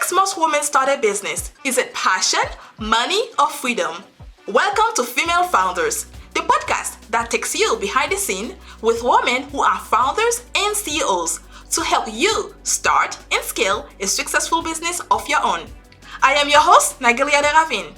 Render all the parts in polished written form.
makes most women start a business? Is it passion, money, or freedom? Welcome to Female Founders, the podcast that takes you behind the scene with women who are founders and CEOs to help you start and scale a successful business of your own. I am your host, Nagelia Deravin.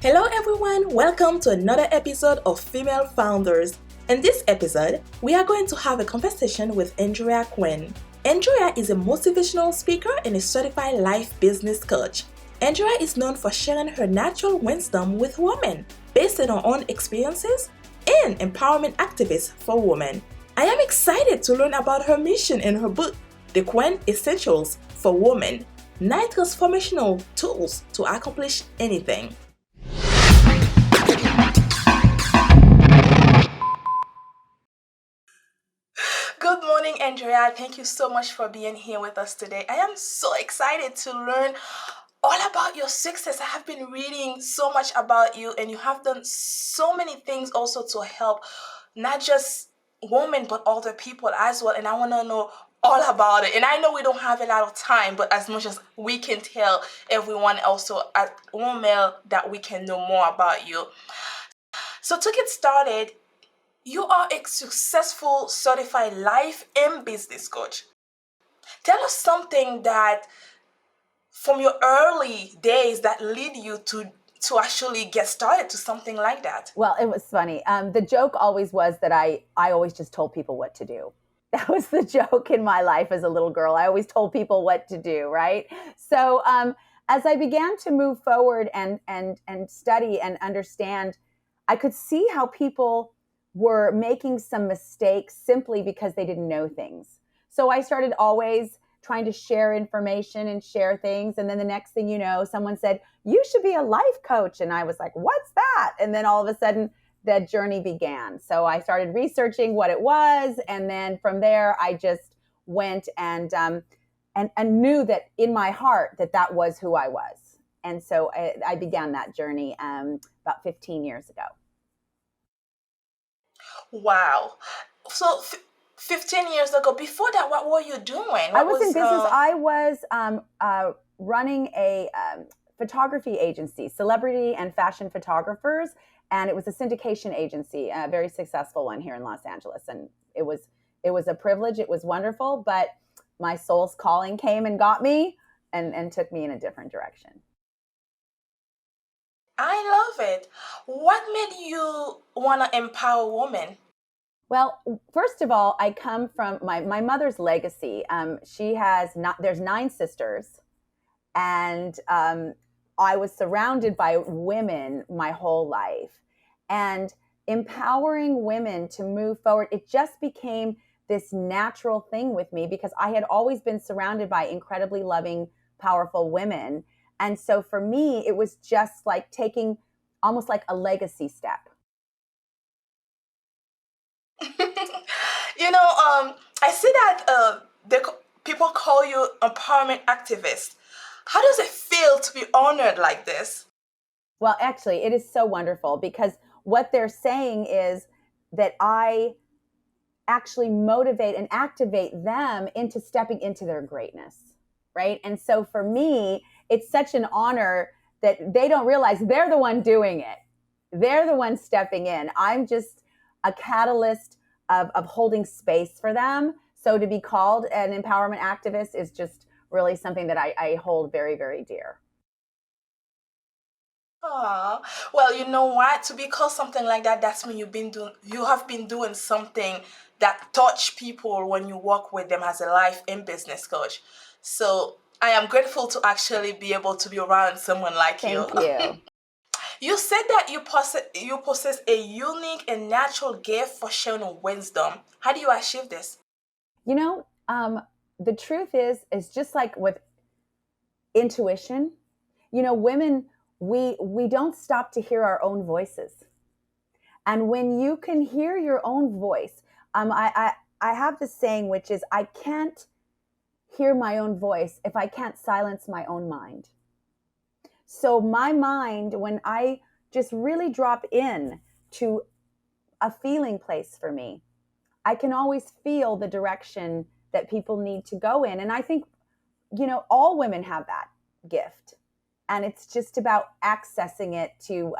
Hello everyone, welcome to another episode of Female Founders. In this episode, we are going to have a conversation with Andrea Quinn. Andrea is a motivational speaker and a certified life business coach. Andrea is known for sharing her natural wisdom with women, based on her own experiences and empowerment activists for women. I am excited to learn about her mission in her book, The Quinn Essentials for Women: 9 Transformational Tools to Accomplish Anything. Good morning, Andrea. Thank you so much for being here with us today. I am so excited to learn all about your success. I have been reading so much about you, and you have done so many things also to help not just women but other people as well. And I want to know all about it. And I know we don't have a lot of time, but as much as we can tell everyone also at women that we can know more about you. So to get started, you are a successful certified life and business coach. Tell us something that from your early days that lead you to actually get started to something like that. Well, it was funny. The joke always was that I always just told people what to do. That was the joke in my life as a little girl. I always told people what to do, right? So as I began to move forward and study and understand, I could see how people were making some mistakes simply because they didn't know things. So I started always trying to share information and share things. And then the next thing you know, someone said, you should be a life coach. And I was like, what's that? And then all of a sudden, that journey began. So I started researching what it was. And then from there, I just went and knew that in my heart that was who I was. And so I began that journey about 15 years ago. Wow. So 15 years ago, before that, what were you doing? I was in business. I was running a photography agency, celebrity and fashion photographers. And it was a syndication agency, a very successful one here in Los Angeles. And it was a privilege. It was wonderful. But my soul's calling came and got me and took me in a different direction. I love it. What made you want to empower women? Well, first of all, I come from my mother's legacy. There's 9 sisters, and I was surrounded by women my whole life. And empowering women to move forward, it just became this natural thing with me because I had always been surrounded by incredibly loving, powerful women. And so for me, it was just like taking almost like a legacy step. I see that people call you empowerment activist. How does it feel to be honored like this? Well, actually, it is so wonderful because what they're saying is that I actually motivate and activate them into stepping into their greatness, right? And so for me, it's such an honor that they don't realize they're the one doing it. They're the one stepping in. I'm just a catalyst of holding space for them. So to be called an empowerment activist is just really something that I hold very, very dear. Oh, well, you know what? To be called something like that, that's when you have been doing something that touch people when you work with them as a life and business coach. So I am grateful to actually be able to be around someone like you. Thank you. You said that you possess a unique and natural gift for sharing wisdom. How do you achieve this? The truth is just like with intuition, women, we don't stop to hear our own voices. And when you can hear your own voice, I have this saying, which is, I can't hear my own voice if I can't silence my own mind. So my mind, when I just really drop in to a feeling place for me, I can always feel the direction that people need to go in. And I think all women have that gift, and it's just about accessing it to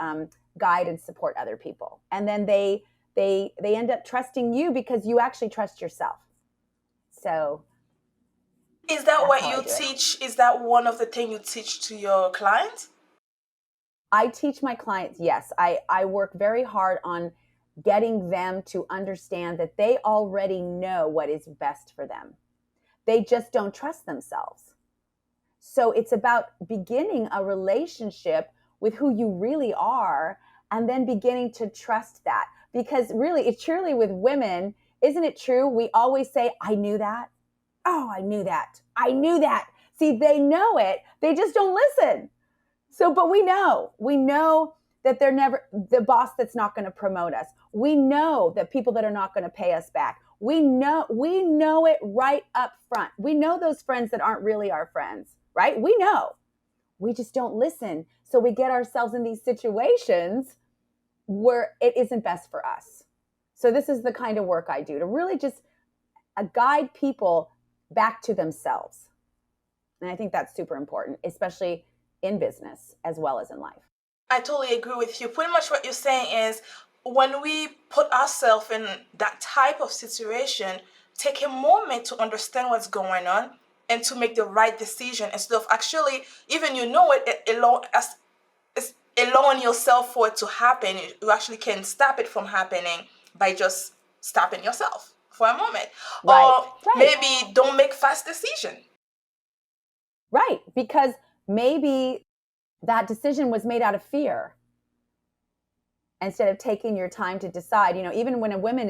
guide and support other people, and then they end up trusting you because you actually trust yourself. So Is that that's what how I you do it. teach? Is that one of the things you teach to your clients? I teach my clients, yes. I work very hard on getting them to understand that they already know what is best for them. They just don't trust themselves. So it's about beginning a relationship with who you really are, and then beginning to trust that. Because really, it's truly with women, isn't it true? We always say, I knew that. Oh, I knew that. I knew that. See, they know it. They just don't listen. So, but we know that they're never the boss that's not going to promote us. We know that people that are not going to pay us back. We know it right up front. We know those friends that aren't really our friends, right? We know. We just don't listen. So we get ourselves in these situations where it isn't best for us. So this is the kind of work I do to really just guide people back to themselves. And I think that's super important, especially in business as well as in life. I totally agree with you. Pretty much what you're saying is when we put ourselves in that type of situation, take a moment to understand what's going on and to make the right decision instead of actually, even alone, as allowing yourself for it to happen. You actually can stop it from happening by just stopping yourself for a moment. Right, Or right, maybe don't make fast decision. right. Because maybe that decision was made out of fear instead of taking your time to decide. Even when a woman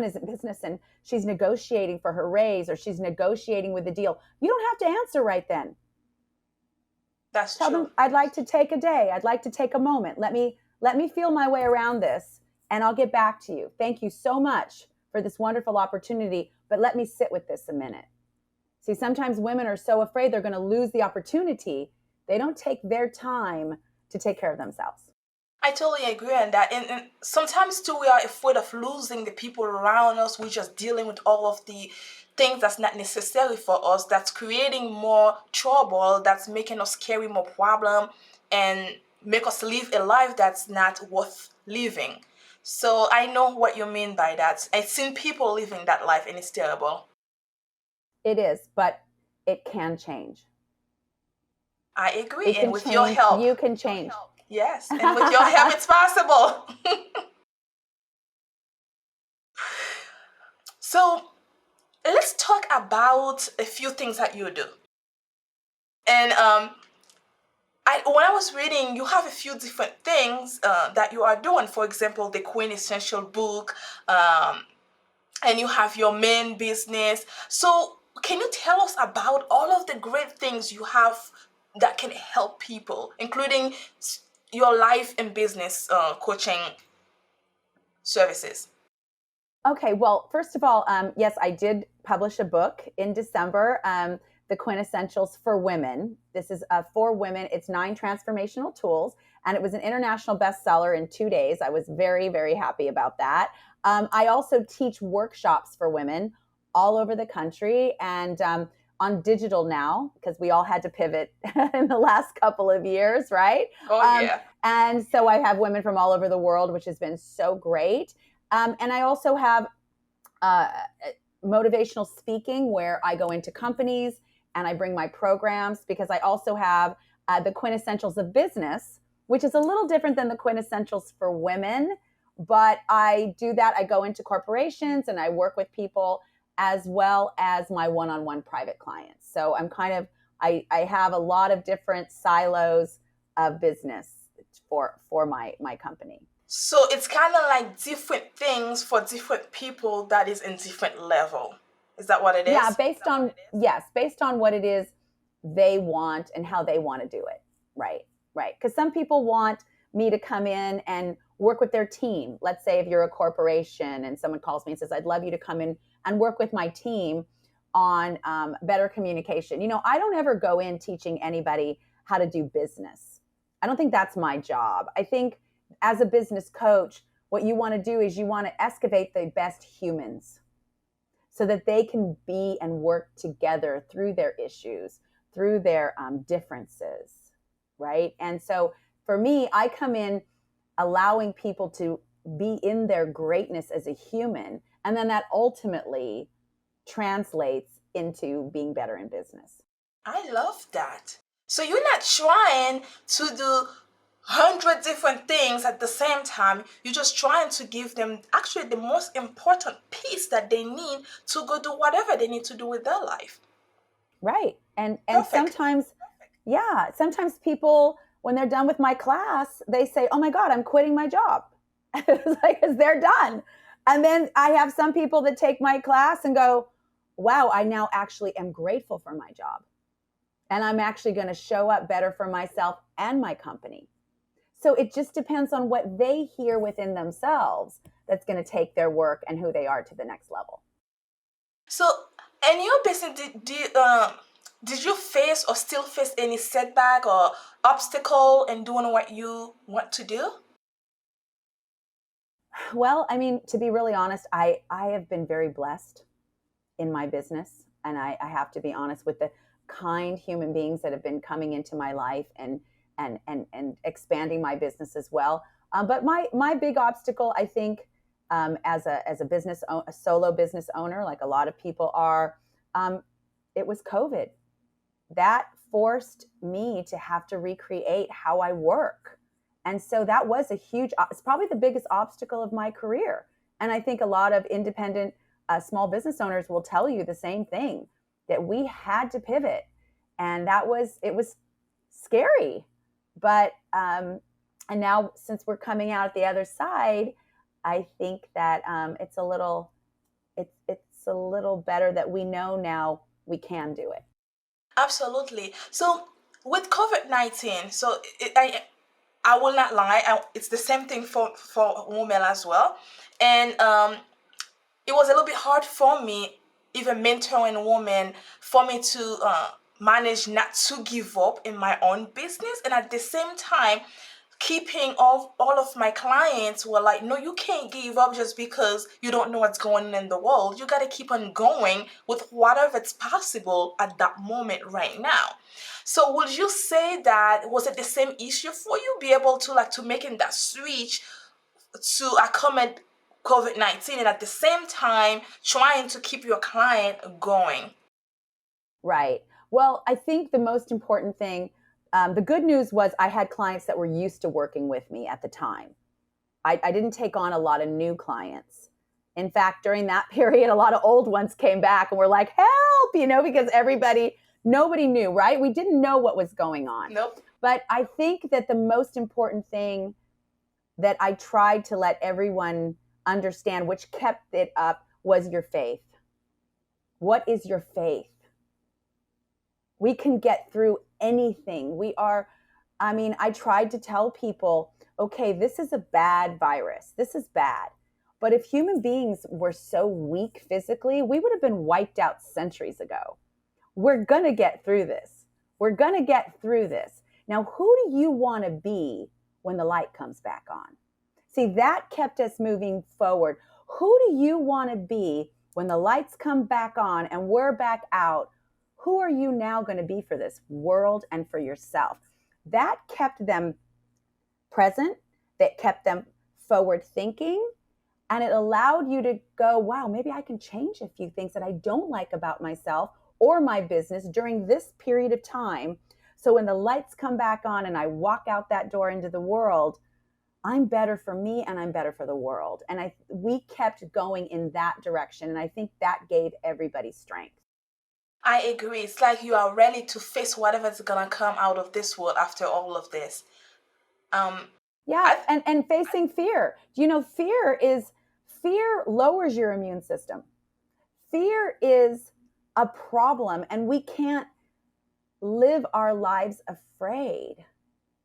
is in business and she's negotiating for her raise or she's negotiating with the deal, you don't have to answer right then. That's Tell true. them, I'd like to take a day. I'd like to take a moment. Let me feel my way around this, and I'll get back to you. Thank you so much for this wonderful opportunity, but let me sit with this a minute. See, sometimes women are so afraid they're going to lose the opportunity, they don't take their time to take care of themselves. I totally agree on that. And sometimes too, we are afraid of losing the people around us. We're just dealing with all of the things that's not necessary for us, that's creating more trouble, that's making us carry more problem and make us live a life that's not worth living. So I know what you mean by that. I've seen people living that life and it's terrible. It is, but it can change. I agree. It And can with your change. help, You can change. yes, and with your help, it's possible. So let's talk about a few things that you do. And when I was reading, you have a few different things that you are doing. For example, the Queen Essential book, and you have your main business. So can you tell us about all of the great things you have that can help people, including your life and business coaching services? Okay, well, first of all, yes, I did publish a book in December, The Quintessentials for Women. This is for women. It's 9 transformational tools, and it was an international bestseller in 2 days. I was very, very happy about that. I also teach workshops for women all over the country and on digital now because we all had to pivot in the last couple of years, right? Oh, Um, yeah. and so I have women from all over the world, which has been so great. And I also have uh, motivational speaking where I go into companies and I bring my programs because I also have the quintessentials of business, which is a little different than the quintessentials for women. But I do that. I go into corporations and I work with people as well as my one-on-one private clients. So I have a lot of different silos of business for my company. So it's kind of like different things for different people that is in different level. Is that what it Yeah, is? based on what it is they want and how they want to do it. Right, right. Because some people want me to come in and work with their team. Let's say if you're a corporation and someone calls me and says, I'd love you to come in and work with my team on better communication. I don't ever go in teaching anybody how to do business. I don't think that's my job. I think as a business coach, what you want to do is you want to excavate the best humans so that they can be and work together through their issues through their differences, right? And so for me, I come in allowing people to be in their greatness as a human, and then that ultimately translates into being better in business. I love that. So you're not trying to do 100 different things at the same time. You're just trying to give them actually the most important piece that they need to go do whatever they need to do with their life. Right. And Perfect. sometimes, yeah, sometimes people when they're done with my class, they say, "Oh my god, I'm quitting my job." It's like cuz they're done. And then I have some people that take my class and go, "Wow, I now actually am grateful for my job. And I'm actually going to show up better for myself and my company." So it just depends on what they hear within themselves that's going to take their work and who they are to the next level. So, in your business, did you face or still face any setback or obstacle in doing what you want to do? Well, I mean, to be really honest, I have been very blessed in my business. And I have to be honest with the kind human beings that have been coming into my life and expanding my business as well. But my big obstacle, I think, as a a solo business owner, like a lot of people are, um, it was COVID. That forced me to have to recreate how I work. And so that was a huge, it's probably the biggest obstacle of my career. And I think a lot of independent small business owners will tell you the same thing, that we had to pivot. And it was scary. But, and now since we're coming out at the other side, I think that it's a little better that we know now we can do it. Absolutely. So, with COVID-19, I will not lie, it's the same thing for women as well. And it was a little bit hard for me, even mentoring women, for me to manage not to give up in my own business, and at the same time keeping all of my clients were like, no, you can't give up just because you don't know what's going on in the world. You got to keep on going with whatever's possible at that moment right now. So would you say that was it the same issue for you, be able to like to making that switch to accommodate COVID-19 and at the same time trying to keep your client going? Right. Well, I think the most important thing, the good news was I had clients that were used to working with me at the time. I didn't take on a lot of new clients. In fact, during that period, a lot of old ones came back and were like, help, because nobody knew, right? We didn't know what was going on. Nope. But I think that the most important thing that I tried to let everyone understand, which kept it up, was your faith. What is your faith? We can get through anything. I tried to tell people, okay, this is a bad virus. This is bad. But if human beings were so weak physically, we would have been wiped out centuries ago. We're going to get through this. We're going to get through this. Now, who do you want to be when the light comes back on? See, that kept us moving forward. Who do you want to be when the lights come back on and we're back out? Who are you now going to be for this world and for yourself? That kept them present, that kept them forward thinking, and it allowed you to go, wow, maybe I can change a few things that I don't like about myself or my business during this period of time. So when the lights come back on and I walk out that door into the world, I'm better for me and I'm better for the world. And we kept going in that direction. And I think that gave everybody strength. I agree. It's like you are ready to face whatever's gonna come out of this world after all of this. Um, Yeah, I and facing fear. Fear lowers your immune system. Fear is a problem, and we can't live our lives afraid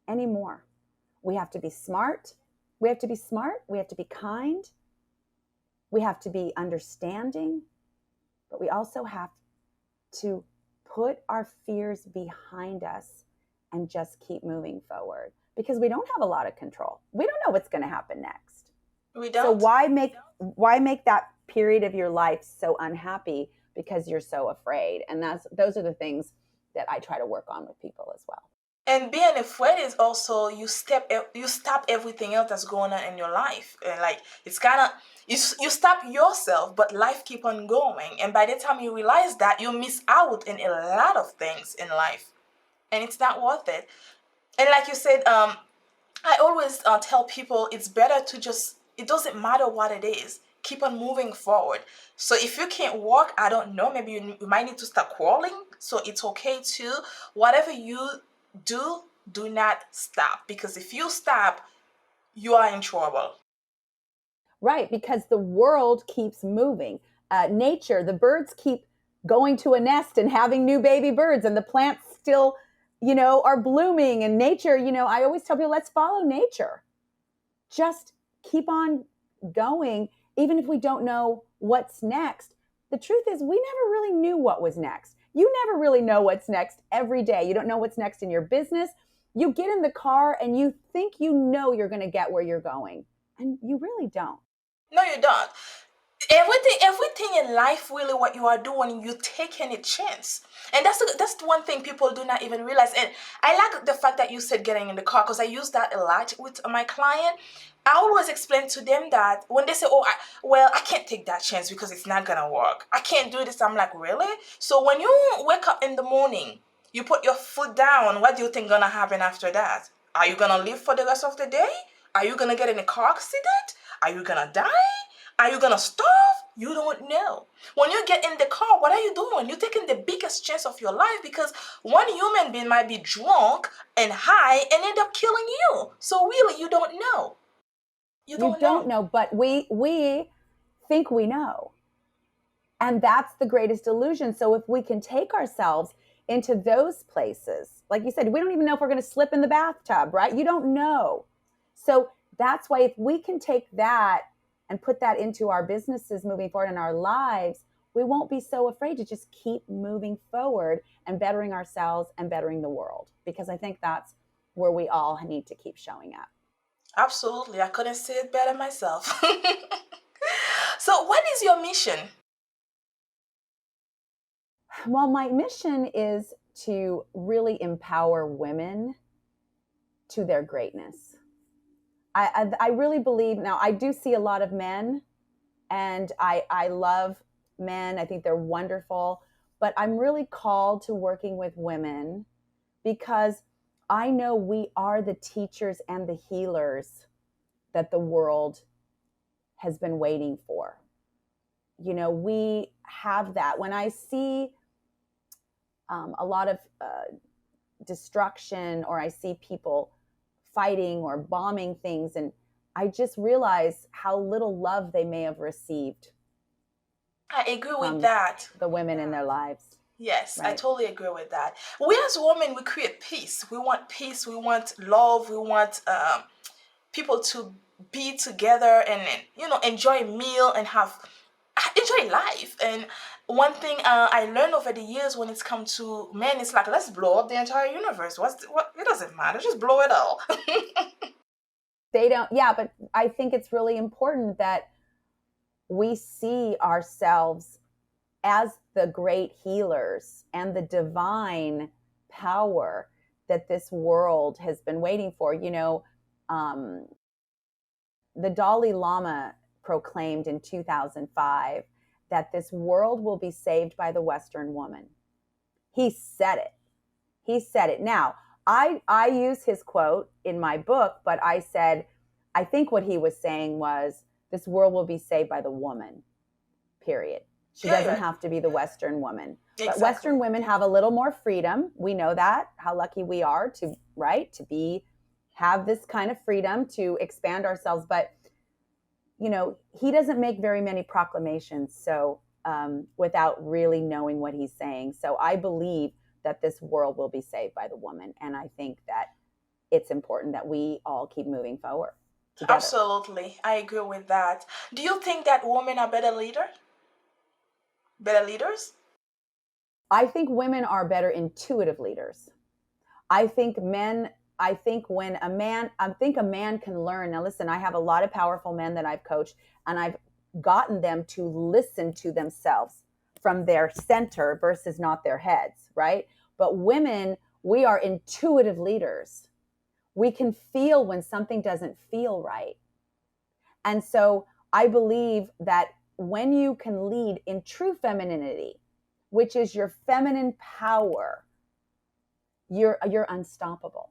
anymore. We have to be smart. We have to be smart. We have to be kind. We have to be understanding, but we also have to put our fears behind us and just keep moving forward because we don't have a lot of control. We don't know what's going to happen next. we So don't. why make that period of your life so unhappy because you're so afraid? And those are the things that I try to work on with people as well. And being afraid is also you stop everything else that's going on in your life, and like it's kind of you stop yourself, but life keep on going, and by the time you realize that, you miss out in a lot of things in life, and it's not worth it. And like you said, I always tell people it's better to just, it doesn't matter what it is, keep on moving forward. So if you can't walk, I don't know, maybe you might need to start crawling. So it's okay to, whatever you do, do not stop. Because if you stop, you are in trouble. Right, because the world keeps moving. Nature, the birds keep going to a nest and having new baby birds, and the plants still, are blooming. And nature, I always tell people, let's follow nature. Just keep on going, even if we don't know what's next. The truth is, we never really knew what was next. You never really know what's next every day. You don't know what's next in your business. You get in the car and you think you're going to get where you're going, and you really don't. No, you don't. Everything in life, really, what you are doing, you taking a chance. And that's the one thing people do not even realize. And I like the fact that you said getting in the car, because I use that a lot with my client. I always explain to them that when they say, oh, I can't take that chance because it's not gonna work, I can't do this, I'm like, really? So when you wake up in the morning, you put your foot down, what do you think gonna happen after that? Are you gonna live for the rest of the day? Are you gonna get in a car accident? Are you gonna die? Are you gonna starve? You don't know. When you get in the car, what are you doing? You're taking the biggest chance of your life, because one human being might be drunk and high and end up killing you. So really, you don't know. You You don't don't know. know, but we think we know. And that's the greatest illusion. So if we can take ourselves into those places, like you said, we don't even know if we're going to slip in the bathtub, right? You don't know. So that's why if we can take that and put that into our businesses moving forward in our lives, we won't be so afraid to just keep moving forward and bettering ourselves and bettering the world. Because I think that's where we all need to keep showing up. Absolutely. I couldn't say it better myself. So, what is your mission? Well, my mission is to really empower women to their greatness. I really believe, now I do see a lot of men, and I love men. I think they're wonderful, but I'm really called to working with women because I know we are the teachers and the healers that the world has been waiting for. We have that. When I see a lot of destruction, or I see people fighting or bombing things, and I just realize how little love they may have received I agree with from that. the women in their lives, Yes, I right? totally agree with that. We as women, we create peace. We want peace. We want love. We want people to be together and enjoy a meal and have enjoy life. And one thing I learned over the years when it's come to men, it's like, let's blow up the entire universe. What? It doesn't matter. Just blow it all. They don't, yeah, but I think it's really important that we see ourselves as the great healers and the divine power that this world has been waiting for. Um, the Dalai Lama proclaimed in 2005 that this world will be saved by the Western woman. He said it. He said it. Now, I use his quote in my book, but I said, I think what he was saying was, this world will be saved by the woman, period. She doesn't have to be the Western woman. Exactly. But Western women have a little more freedom. We know that, how lucky we are to, right, to have this kind of freedom to expand ourselves. But, he doesn't make very many proclamations. So without really knowing what he's saying. So I believe that this world will be saved by the woman. And I think that it's important that we all keep moving forward together. Absolutely, I agree with that. Do you think that women are better leaders? I think women are better intuitive leaders. I think a man can learn. Now, listen, I have a lot of powerful men that I've coached, and I've gotten them to listen to themselves from their center versus not their heads, right? But women, we are intuitive leaders. We can feel when something doesn't feel right. And so I believe that when you can lead in true femininity, which is your feminine power, you're unstoppable,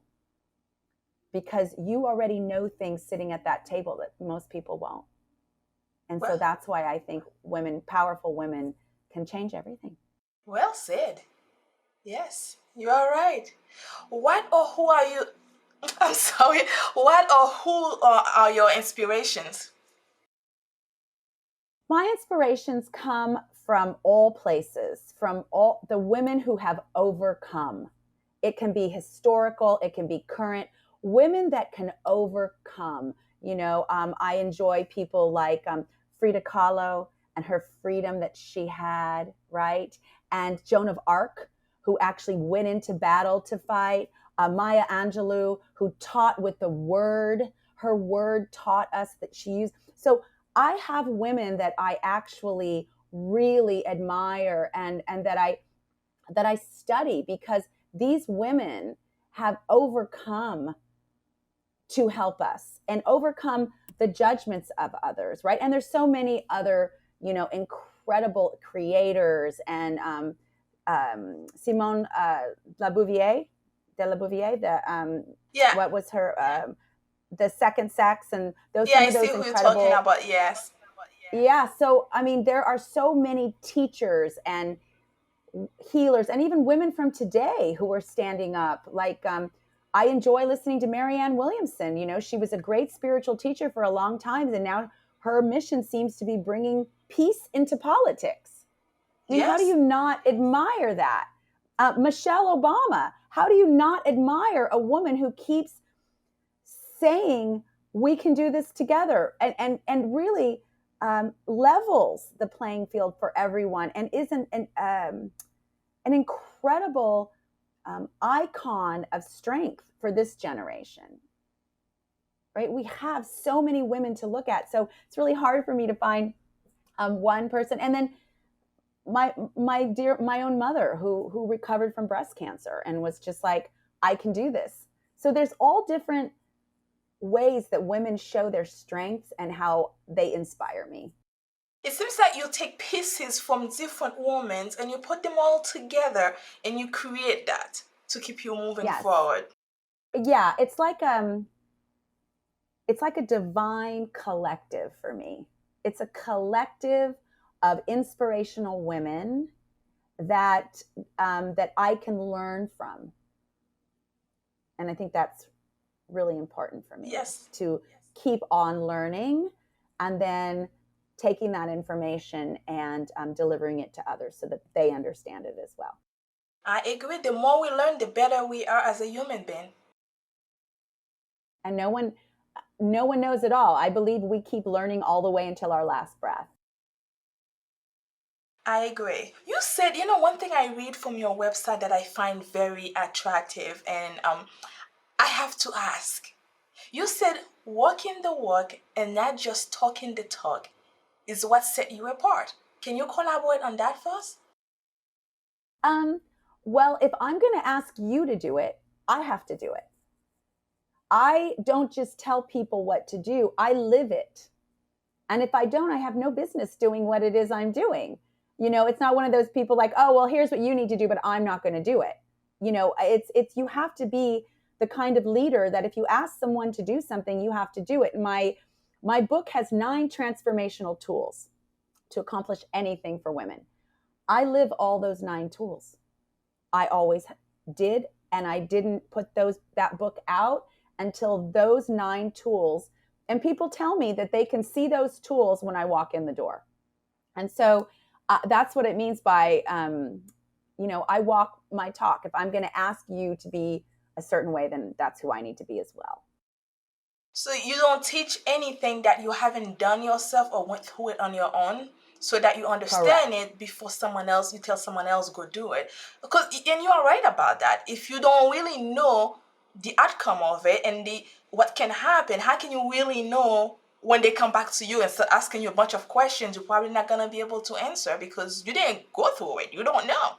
because you already know things sitting at that table that most people won't. And so Well, that's why I think women, powerful women, can change everything. well said. Yes, you are right. What or who are you? I'm sorry. What or who are your inspirations? My inspirations come from all places, from all the women who have overcome. It can be historical, it can be current, women that can overcome. I enjoy people like Frida Kahlo and her freedom that she had, right? And Joan of Arc, who actually went into battle to fight. Maya Angelou, who taught with the word. Her word taught us that she used. So I have women that I actually really admire, and that I study, because these women have overcome to help us and overcome the judgments of others, right? And there's so many other, incredible creators, and Simone Labouvier, de Labouvier, Yeah, what was her, the second sex, and those yeah, some I of see those who you're talking incredible. about. Yes. Yeah, so I mean, there are so many teachers and healers, and even women from today who are standing up. Like, I enjoy listening to Marianne Williamson. She was a great spiritual teacher for a long time, and now her mission seems to be bringing peace into politics. I mean, how do Yes. you not admire that? Michelle Obama, how do you not admire a woman who keeps saying we can do this together, and really levels the playing field for everyone, and is an incredible icon of strength for this generation, right? We have so many women to look at, so it's really hard for me to find one person. And then my own mother, who recovered from breast cancer and was just like, I can do this. So there's all different ways that women show their strengths and how they inspire me. It seems like you take pieces from different women and you put them all together and you create that to keep you moving Yes. forward. Yeah, it's like a divine collective for me. It's a collective of inspirational women that I can learn from, and I think that's really important for me, Yes. to keep on learning, and then taking that information and delivering it to others so that they understand it as well. I agree. The more we learn, the better we are as a human being. And no one knows it all. I believe we keep learning all the way until our last breath. I agree. You said, one thing I read from your website that I find very attractive, and I have to ask. You said walking the walk and not just talking the talk is what set you apart. Can you collaborate on that first? Um, well, if I'm going to ask you to do it, I have to do it. I don't just tell people what to do, I live it. And if I don't, I have no business doing what it is I'm doing. It's not one of those people like, oh, well, here's what you need to do, but I'm not going to do it. It's you have to be the kind of leader that if you ask someone to do something, you have to do it. My book has 9 transformational tools to accomplish anything for women. I live all those 9 tools. I always did, and I didn't put that book out until those 9 tools. And people tell me that they can see those tools when I walk in the door. And so that's what it means by, I walk my talk. If I'm going to ask you to be a certain way, then that's who I need to be as well. So you don't teach anything that you haven't done yourself or went through it on your own, so that you understand Correct. it before you tell someone else go do it. Because and you are right about that. If you don't really know the outcome of it and the what can happen, how can you really know when they come back to you and start asking you a bunch of questions you're probably not gonna be able to answer because you didn't go through it. You don't know.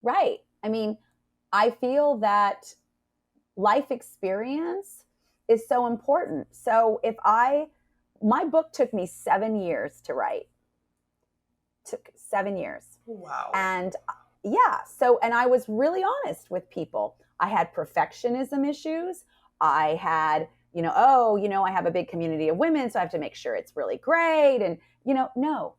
Right. I mean, I feel that life experience is so important. So my book took me 7 years to write, took 7 years. Wow. And yeah, so, and I was really honest with people. I had perfectionism issues. I had, I have a big community of women, so I have to make sure it's really great. And, no,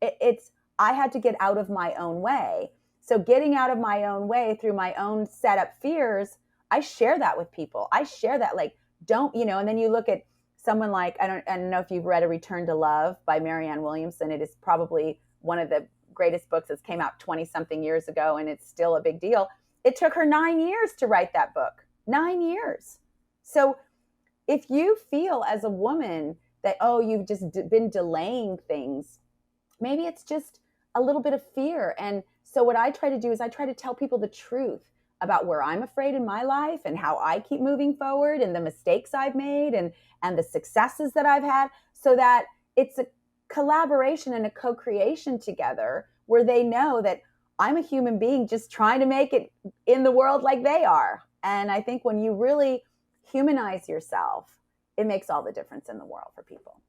it's, I had to get out of my own way. So getting out of my own way through my own set up fears, I share that with people. I share that, like, don't, and then you look at someone like, I don't know if you've read A Return to Love by Marianne Williamson. It is probably one of the greatest books that came out 20 something years ago, and it's still a big deal. It took her 9 years to write that book. 9 years. So if you feel as a woman that, oh, you've just been delaying things, maybe it's just a little bit of fear. And so what I try to do is I try to tell people the truth about where I'm afraid in my life and how I keep moving forward and the mistakes I've made and the successes that I've had, so that it's a collaboration and a co-creation together where they know that I'm a human being just trying to make it in the world like they are. And I think when you really humanize yourself, it makes all the difference in the world for people.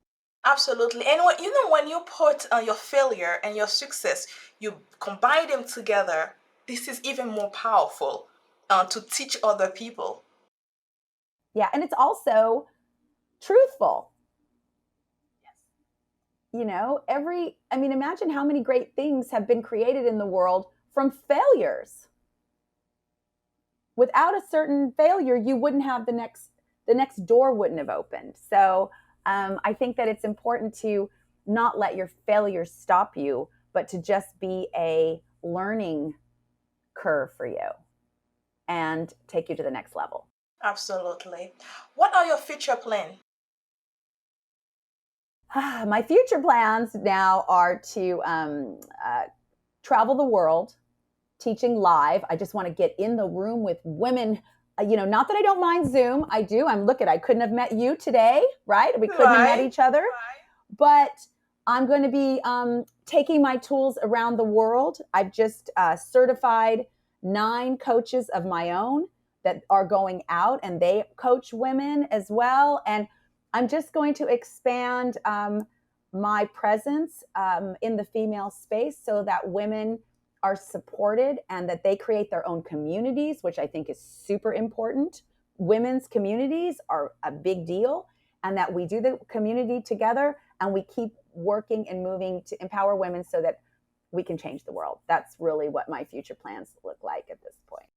Absolutely. And when you put your failure and your success, you combine them together, this is even more powerful to teach other people. Yeah, and it's also truthful. Imagine how many great things have been created in the world from failures. Without a certain failure, you wouldn't have the next door wouldn't have opened. So I think that it's important to not let your failures stop you, but to just be a learning curve for you and take you to the next level. Absolutely. What are your future plans? My future plans now are to travel the world teaching live. I just want to get in the room with women. Not that I don't mind Zoom. I do. I couldn't have met you today, right? We couldn't have met Right. each other. But I'm going to be taking my tools around the world. I've just certified 9 coaches of my own that are going out, and they coach women as well. And I'm just going to expand my presence in the female space so that women are supported and that they create their own communities, which I think is super important. Women's communities are a big deal, and that we do the community together and we keep working and moving to empower women so that we can change the world. That's really what my future plans look like at this point.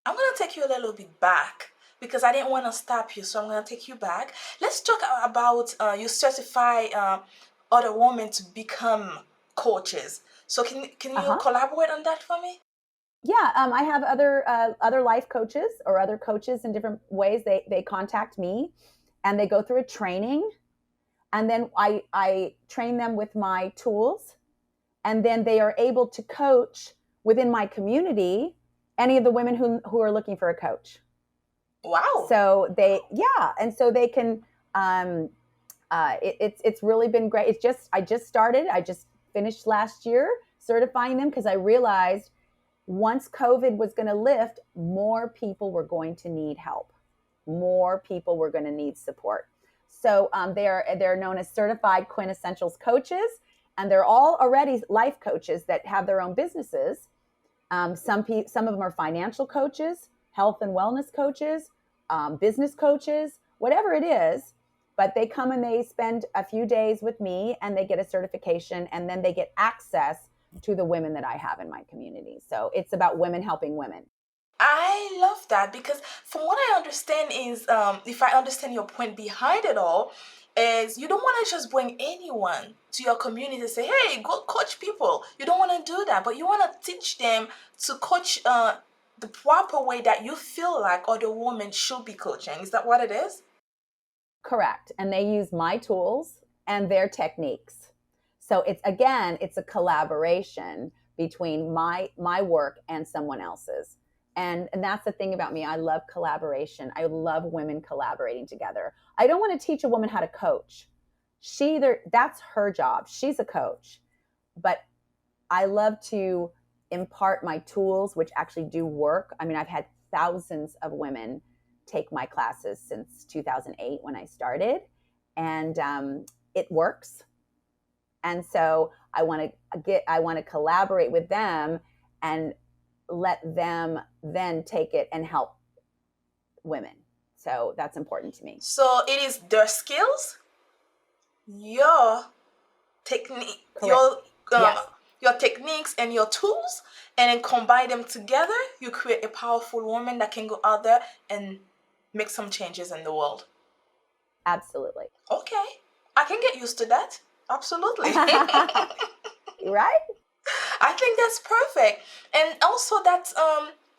I'm going to take you a little bit back because I didn't want to stop you, so I'm going to take you back. Let's talk about you certify other women to become coaches. So can you Uh-huh. collaborate on that for me? Yeah, I have other life coaches or other coaches in different ways. They contact me, and they go through a training, and then I train them with my tools, and then they are able to coach within my community any of the women who are looking for a coach. Wow. So and so they can. It's really been great. I just started. I just finished last year certifying them because I realized once COVID was going to lift, more people were going to need help. More people were going to need support. So they're known as certified quintessentials coaches, and they're all already life coaches that have their own businesses. Some of them are financial coaches, health and wellness coaches, business coaches, whatever it is. But they come and they spend a few days with me, and they get a certification, and then they get access to the women that I have in my community. So it's about women helping women. I love that because from what I understand is, if I understand your point behind it all, is you don't want to just bring anyone to your community and say, hey, go coach people. You don't want to do that, but you want to teach them to coach the proper way that you feel like other women should be coaching. Is that what it is? Correct. And they use my tools and their techniques. So it's a collaboration between my work and someone else's. And that's the thing about me. I love collaboration. I love women collaborating together. I don't want to teach a woman how to coach. That's her job. She's a coach. But I love to impart my tools, which actually do work. I mean, I've had thousands of women take my classes since 2008 when I started, and it works. And so I want to collaborate with them and let them then take it and help women. So that's important to me. So it is their skills, your technique, Correct. Yes. your techniques and your tools, and then combine them together. You create a powerful woman that can go out there and make some changes in the world. Absolutely. Okay, I can get used to that. Absolutely. Right? I think that's perfect, and also that's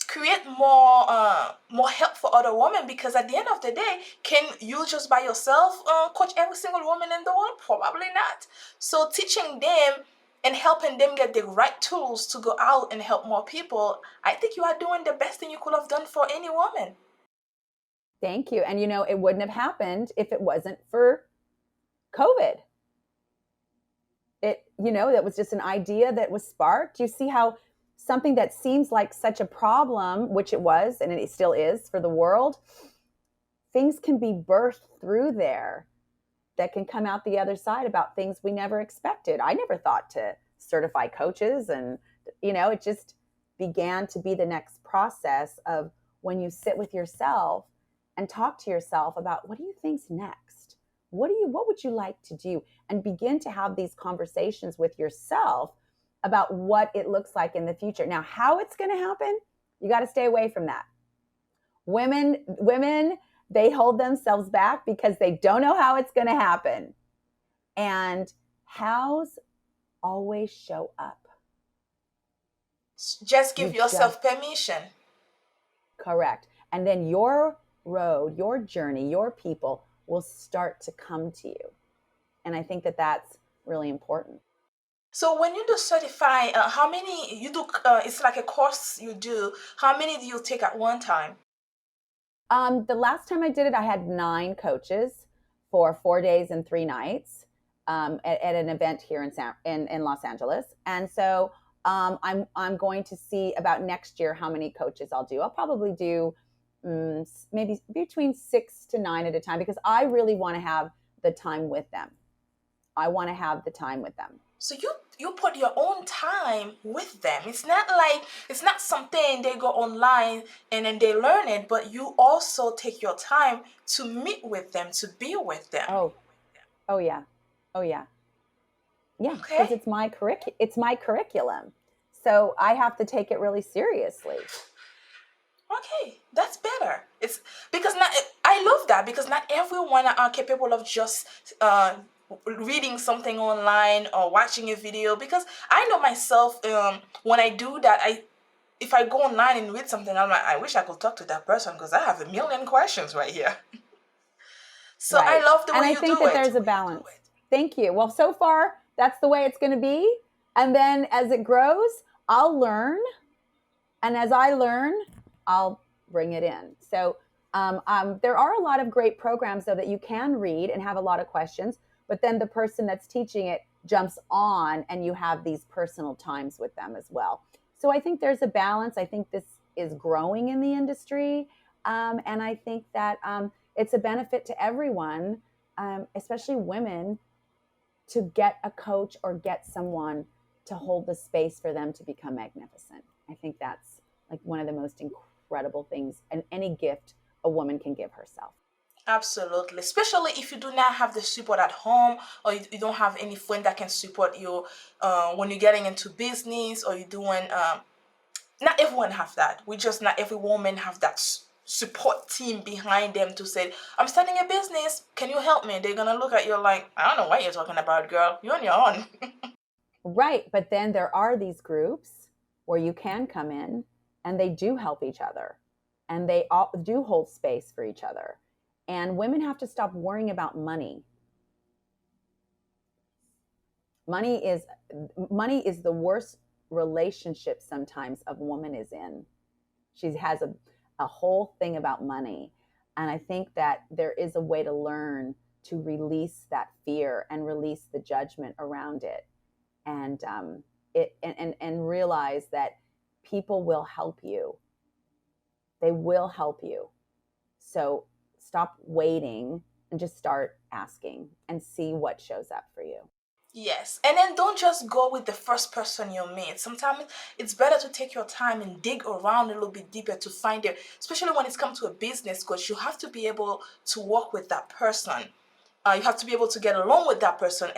create more help for other women, because at the end of the day, can you just by yourself coach every single woman in the world? Probably not. So teaching them and helping them get the right tools to go out and help more people, I think you are doing the best thing you could have done for any woman. Thank you. And it wouldn't have happened if it wasn't for COVID. That was just an idea that was sparked. You see how something that seems like such a problem, which it was, and it still is for the world, things can be birthed through there that can come out the other side about things we never expected. I never thought to certify coaches, and it just began to be the next process of when you sit with yourself and talk to yourself about what do you think's next? What would you like to do? And begin to have these conversations with yourself about what it looks like in the future. Now, how it's going to happen, you got to stay away from that. Women, they hold themselves back because they don't know how it's going to happen. And hows always show up. Just give yourself permission. Correct. And then your road, your journey, your people will start to come to you. And I think that that's really important. So when you do certify, how many you do? It's like a course you do. How many do you take at one time? The last time I did it, I had 9 coaches for 4 days and 3 nights at an event here in Los Angeles. And so I'm going to see about next year how many coaches I'll do. I'll probably do maybe between 6 to 9 at a time, because I really want to have the time with them. I want to have the time with them. So you put your own time with them. It's not something they go online and then they learn it, but you also take your time to meet with them, to be with them. Oh yeah. Yeah, Okay. because it's my curriculum. So I have to take it really seriously. Okay, that's better. It's because I love that, because not everyone are capable of just reading something online or watching a video. Because I know myself, when I do that, if I go online and read something, I'm like, I wish I could talk to that person because I have a million questions right here. So Right. I love the way and I you think do that it. there's a balance. Thank you. Well, so far that's the way it's going to be, and then as it grows, I'll learn, and as I learn, I'll bring it in. So there are a lot of great programs though that you can read and have a lot of questions, but then the person that's teaching it jumps on, and you have these personal times with them as well. So I think there's a balance. I think this is growing in the industry, and I think that it's a benefit to everyone, especially women, to get a coach or get someone to hold the space for them to become magnificent. I think that's like one of the most incredible things, and any gift a woman can give herself. Absolutely. Especially if you do not have the support at home, or you don't have any friend that can support you when you're getting into business, or you're doing not everyone have that. Not every woman have that support team behind them to say, I'm starting a business, can you help me? They're gonna look at you like, I don't know what you're talking about, girl, you're on your own. Right. But then there are these groups where you can come in, and they do help each other, and they all do hold space for each other. And women have to stop worrying about money. Money is the worst relationship sometimes a woman is in. She has a whole thing about money. And I think that there is a way to learn to release that fear and release the judgment around it. And it and realize that people will help you. They will help you. So stop waiting and just start asking and see what shows up for you. Yes, and then don't just go with the first person you meet. Sometimes it's better to take your time and dig around a little bit deeper to find it. Especially when it's come to a business coach, you have to be able to work with that person. You have to be able to get along with that person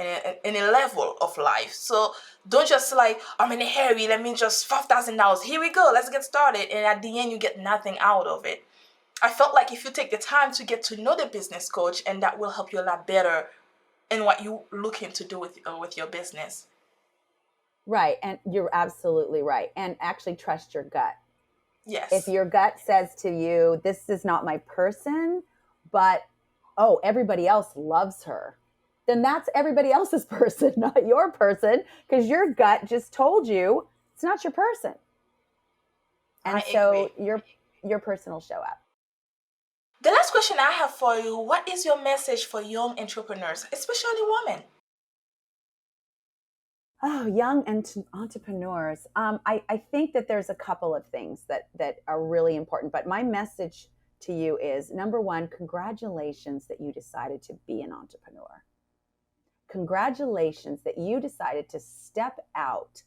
in a level of life. So don't just like, I'm in a hurry, let me just $5,000. Here we go, let's get started. And at the end, you get nothing out of it. I felt like if you take the time to get to know the business coach, and that will help you a lot better in what you're looking to do with your business. Right. And you're absolutely right. And actually trust your gut. Yes. If your gut says to you, this is not my person, but everybody else loves her, then that's everybody else's person, not your person, because your gut just told you it's not your person. And so your person will show up. The last question I have for you, what is your message for young entrepreneurs, especially women? Oh, young entrepreneurs. I think that there's a couple of things that are really important, but my message to you is, number one, congratulations that you decided to be an entrepreneur. Congratulations that you decided to step out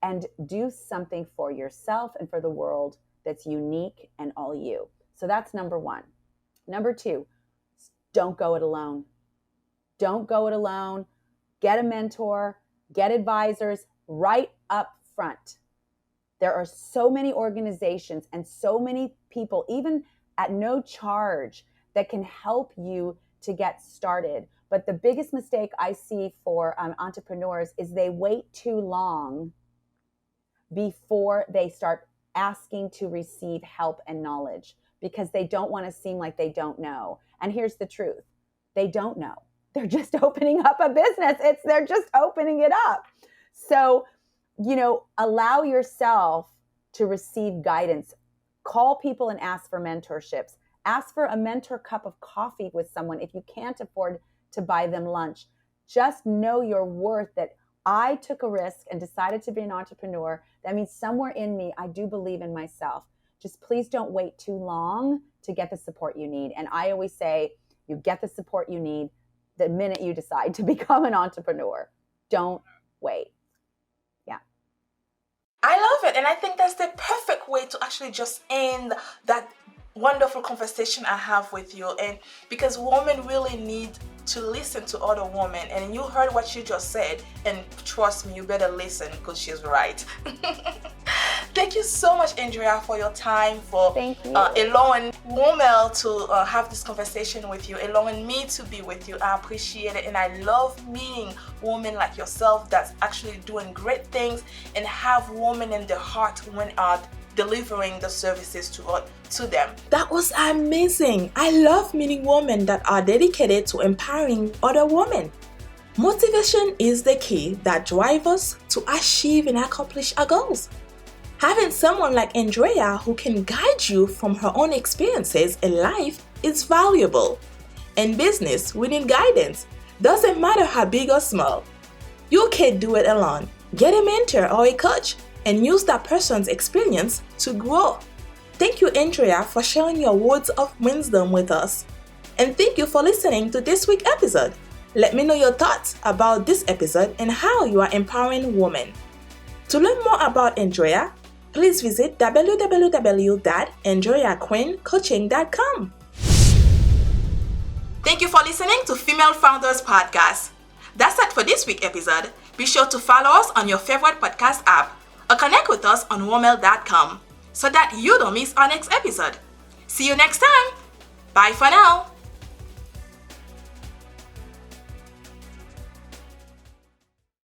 and do something for yourself and for the world that's unique and all you. So that's number one. Number two, don't go it alone. Don't go it alone. Get a mentor, get advisors right up front. There are so many organizations and so many people, even at no charge, that can help you to get started. But the biggest mistake I see for entrepreneurs is they wait too long before they start asking to receive help and knowledge, because they don't want to seem like they don't know. And here's the truth. They don't know. They're just opening up a business. They're just opening it up. So, allow yourself to receive guidance. Call people and ask for mentorships. Ask for a mentor cup of coffee with someone if you can't afford to buy them lunch. Just know your worth, that I took a risk and decided to be an entrepreneur. That means somewhere in me, I do believe in myself. Just please don't wait too long to get the support you need. And I always say, you get the support you need the minute you decide to become an entrepreneur. Don't wait. Yeah. I love it. And I think that's the perfect way to actually just end that wonderful conversation I have with you. And because women really need to listen to other women, and you heard what she just said, and trust me, you better listen, because she's right. Thank you so much, Andrea, for your time, for allowing Womel to have this conversation with you, allowing me to be with you. I appreciate it, and I love meeting women like yourself that's actually doing great things and have women in their heart when delivering the services to them. That was amazing. I love meeting women that are dedicated to empowering other women. Motivation is the key that drives us to achieve and accomplish our goals. Having someone like Andrea who can guide you from her own experiences in life is valuable. In business, we need guidance. Doesn't matter how big or small. You can't do it alone. Get a mentor or a coach and use that person's experience to grow. Thank you, Andrea, for sharing your words of wisdom with us. And thank you for listening to this week's episode. Let me know your thoughts about this episode and how you are empowering women. To learn more about Andrea, please visit www.andreaquinncoaching.com. Thank you for listening to Female Founders Podcast. That's it for this week's episode. Be sure to follow us on your favorite podcast app or connect with us on womel.com so that you don't miss our next episode. See you next time. Bye for now.